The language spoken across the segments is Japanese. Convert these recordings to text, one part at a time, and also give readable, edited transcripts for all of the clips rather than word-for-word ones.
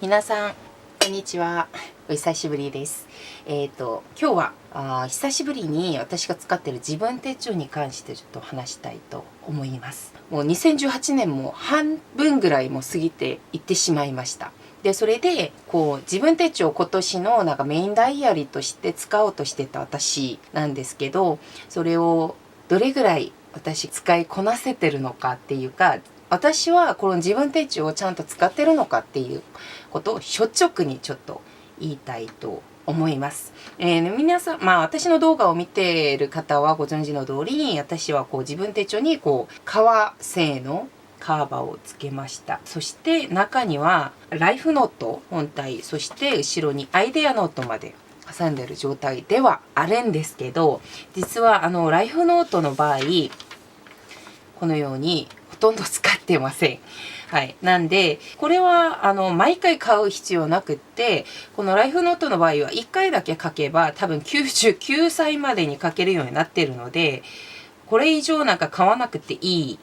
皆さんこんにちは。お久しぶりです。今日は久しぶりに私が使っている自分手帳に関してちょっと話したいと思います。もう2018年も半分ぐらいも過ぎていってしまいました。でそれで自分手帳を今年のメインダイアリーとして使おうとしてた私なんですけど、それをどれぐらい私使いこなせてるのかっていうか、私はこの自分手帳をちゃんと使ってるのかっていうことを率直にちょっと言いたいと思います。皆さん、私の動画を見ている方はご存知の通りに、私は自分手帳に革製のカーバーをつけました。そして中にはライフノート本体、そして後ろにアイデアノートまで挟んでいる状態ではあるんですけど、実はライフノートの場合このようにほとんど使ってません。はい。なんで、これは、毎回買う必要なくって、このライフノートの場合は1回だけ書けば、多分99歳までに書けるようになっているので、これ以上買わなくていい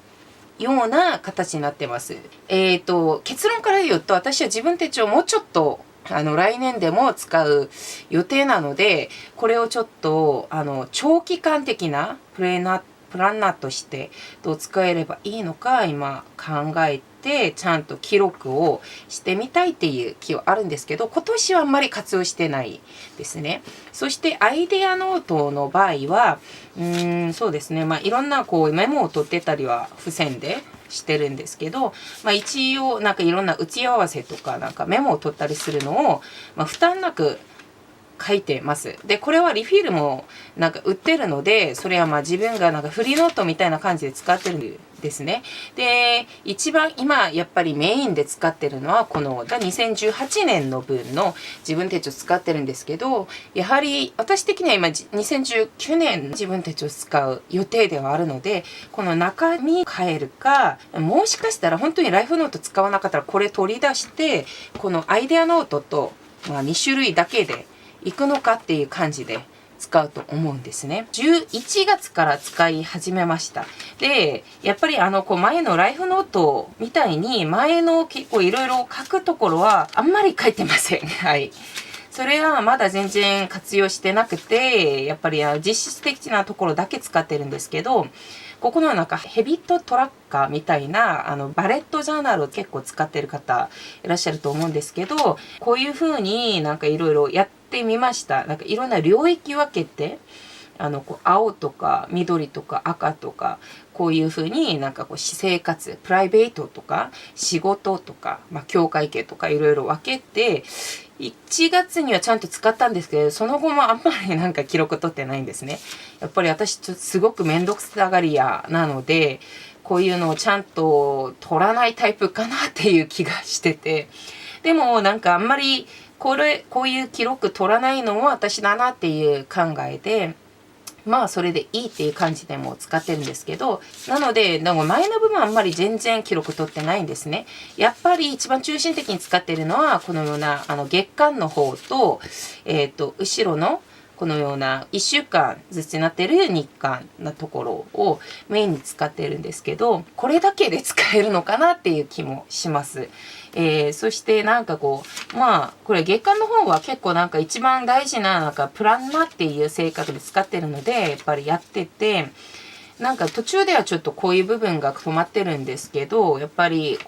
ような形になってます。結論から言うと、私は自分手帳もうちょっと、来年でも使う予定なので、これをちょっと、長期間的なプランナーとしてどう使えればいいのか今考えてちゃんと記録をしてみたいっていう気はあるんですけど、今年はあんまり活用してないですね。そしてアイデアノートの場合はそうですね、いろんなメモを取ってたりは付箋でしてるんですけど、一応いろんな打ち合わせとかメモを取ったりするのを、負担なく書いてます。で、これはリフィルも売ってるので、それは自分がフリーノートみたいな感じで使ってるんですね。で、一番今やっぱりメインで使ってるのはこの2018年の分の自分手帳使ってるんですけど、やはり私的には今2019年自分手帳使う予定ではあるので、この中身変えるか、もしかしたら本当にライフノート使わなかったらこれ取り出して、このアイデアノートと2種類だけで行くのかっていう感じで使うと思うんですね。11月から使い始めました。で、やっぱり前のライフノートみたいに前の結構いろいろ書くところはあんまり書いてません。はい。それはまだ全然活用してなくて、やっぱり実質的なところだけ使ってるんですけど、ここのヘビットトラッカーみたいなバレットジャーナルを結構使ってる方いらっしゃると思うんですけど、こういう風にいろいろやってみました。いろんな領域分けて、青とか緑とか赤とか、こういうふうに私生活、プライベートとか仕事とか、教会系とかいろいろ分けて、1月にはちゃんと使ったんですけど、その後もあんまり記録取ってないんですね。やっぱり私すごくめんどくさがり屋なので、こういうのをちゃんと取らないタイプかなっていう気がしてて、でもあんまりこういう記録取らないのも私だなっていう考えで、それでいいっていう感じでも使ってるんですけど、なので前の部分はあんまり全然記録取ってないんですね。やっぱり一番中心的に使ってるのはこのような月間の方と、後ろのこのような1週間ずつになってる日間のところをメインに使ってるんですけど、これだけで使えるのかなっていう気もします。そしてこれ月間の方は結構一番大事なプランナーっていう性格で使ってるので、やっぱりやってて、途中ではちょっとこういう部分が止まってるんですけど、やっぱり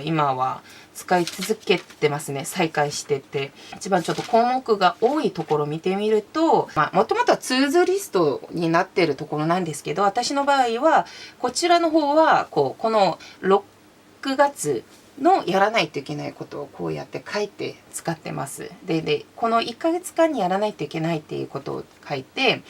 今は使い続けてますね。再開してて。一番ちょっと項目が多いところを見てみると、もともとはツーズリストになってるところなんですけど、私の場合は、こちらの方は、この6月のやらないといけないことをこうやって書いて使ってます。で、この1ヶ月間にやらないといけないっていうことを書いて、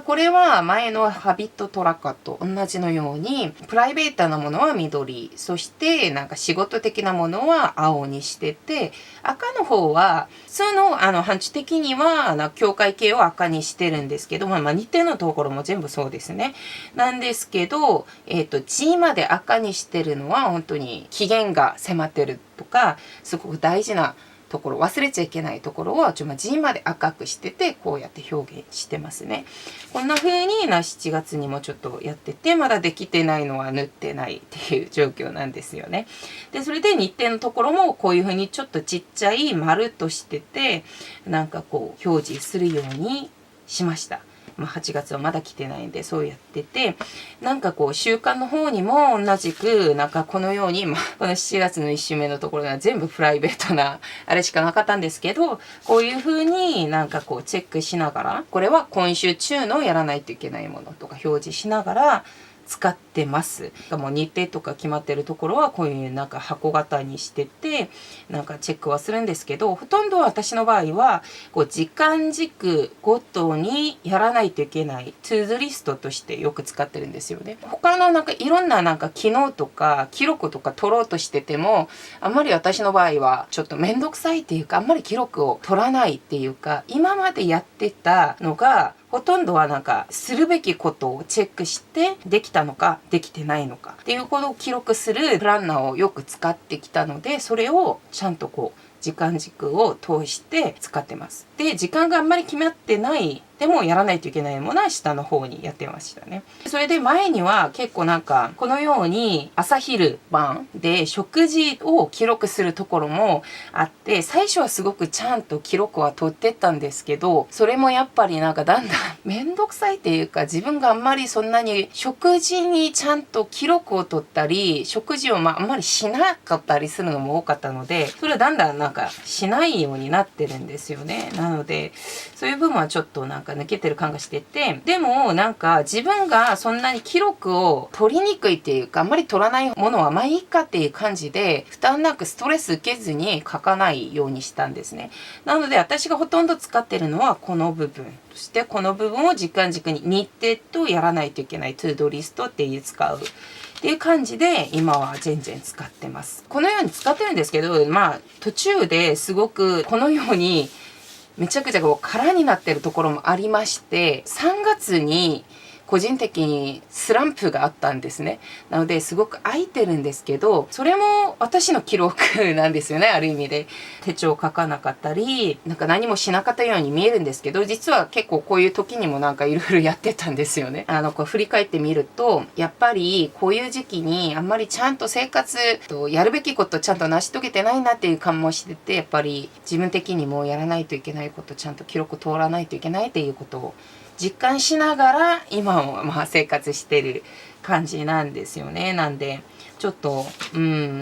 これは前のハビットトラッカーと同じのように、プライベートなものは緑、そして仕事的なものは青にしてて、赤の方は、普通の範疇的には、境界系を赤にしてるんですけど、日程のところも全部そうですね。なんですけど、G まで赤にしてるのは本当に期限が迫ってるとか、すごく大事なところ、忘れちゃいけないところを字まで赤くしてて、こうやって表現してますね。こんな風に7月にもちょっとやってて、まだできてないのは縫ってないっていう状況なんですよね。で、それで日程のところもこういう風にちょっとちっちゃい丸っとしてて、なんかこう表示するようにしました。8月はまだ来てないんでそうやってて、なんかこう習慣の方にも同じくなんかこのように、この7月の1週目のところが全部プライベートなあれしかなかったんですけど、こういう風になんかこうチェックしながら、これは今週中のやらないといけないものとか表示しながら使ってます。もう日程とか決まってるところはこういうなんか箱型にしてて、なんかチェックはするんですけど、ほとんど私の場合はこう時間軸ごとにやらないといけないトゥードゥリストとしてよく使ってるんですよね。他のなんかいろんななんか機能とか記録とか取ろうとしてても、あんまり私の場合はちょっとめんどくさいっていうか、あんまり記録を取らないっていうか、今までやってたのがほとんどはなんかするべきことをチェックしてできたのかできてないのかっていうことを記録するプランナーをよく使ってきたので、それをちゃんとこう時間軸を通して使ってます。で、時間があんまり決まってないでもやらないといけないものは下の方にやってましたね。それで前には結構なんかこのように朝昼晩で食事を記録するところもあって、最初はすごくちゃんと記録は取ってったんですけど、それもやっぱりなんかだんだんめんどくさいっていうか、自分があんまりそんなに食事にちゃんと記録を取ったり、食事をあんまりしなかったりするのも多かったので、それはだんだんなんかしないようになってるんですよね。なのでそういう部分はちょっとなんか抜けてる感がしてて、でもなんか自分がそんなに記録を取りにくいっていうか、あんまり取らないものはまあいいかっていう感じで、負担なくストレス受けずに書かないようにしたんですね。なので私がほとんど使ってるのはこの部分。そしてこの部分を時間軸に日程とやらないといけないトゥードリストっていう使う。っていう感じで今は全然使ってます。このように使ってるんですけど、途中ですごくこのようにめちゃくちゃこう空になってるところもありまして、3月に個人的にスランプがあったんですね。なのですごく空いてるんですけど、それも私の記録なんですよね、ある意味で。手帳書かなかったり、なんか何もしなかったように見えるんですけど、実は結構こういう時にもなんかいろいろやってたんですよね。こう振り返ってみると、やっぱりこういう時期にあんまりちゃんと生活とやるべきことちゃんと成し遂げてないなっていう感もしてて、やっぱり自分的にもやらないといけないこと、ちゃんと記録通らないといけないっていうことを実感しながら今も生活してる感じなんですよね。なんでちょっと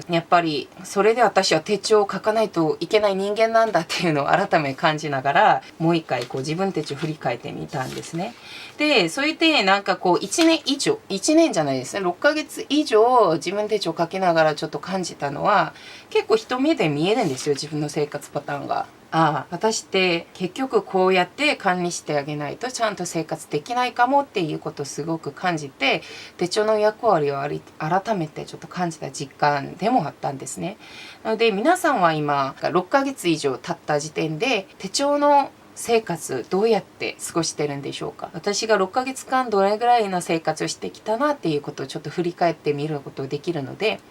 やっぱりそれで私は手帳を書かないといけない人間なんだっていうのを改め感じながら、もう一回こう自分手帳振り返ってみたんですね。でそれでなんかこう1年じゃないですね、6ヶ月以上自分手帳書きながらちょっと感じたのは、結構一目で見えるんですよ、自分の生活パターンが。私って結局こうやって管理してあげないとちゃんと生活できないかもっていうことをすごく感じて、手帳の役割を改めてちょっと感じた実感でもあったんですね。なので皆さんは今6ヶ月以上経った時点で手帳の生活どうやって過ごしてるんでしょうか。私が6ヶ月間どれぐらいの生活をしてきたなっていうことをちょっと振り返ってみることができるので、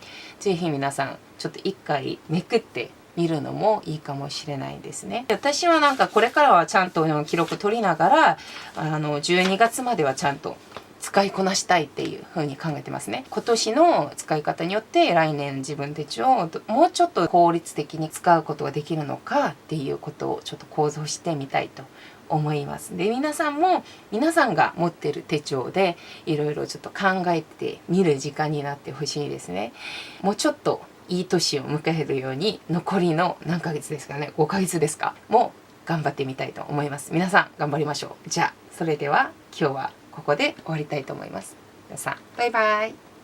ぜひ皆さんちょっと一回めくって見るのもいいかもしれないですね。私はなんかこれからはちゃんと記録取りながら12月まではちゃんと使いこなしたいっていう風に考えてますね。今年の使い方によって来年自分手帳をもうちょっと効率的に使うことができるのかっていうことをちょっと構造してみたいと思います。で皆さんも皆さんが持ってる手帳でいろいろちょっと考えてみる時間になってほしいですね。もうちょっといい年を迎えるように残りの何ヶ月ですかね、5ヶ月ですかも頑張ってみたいと思います。皆さん頑張りましょう。じゃあそれでは今日はここで終わりたいと思います。皆さんバイバイ。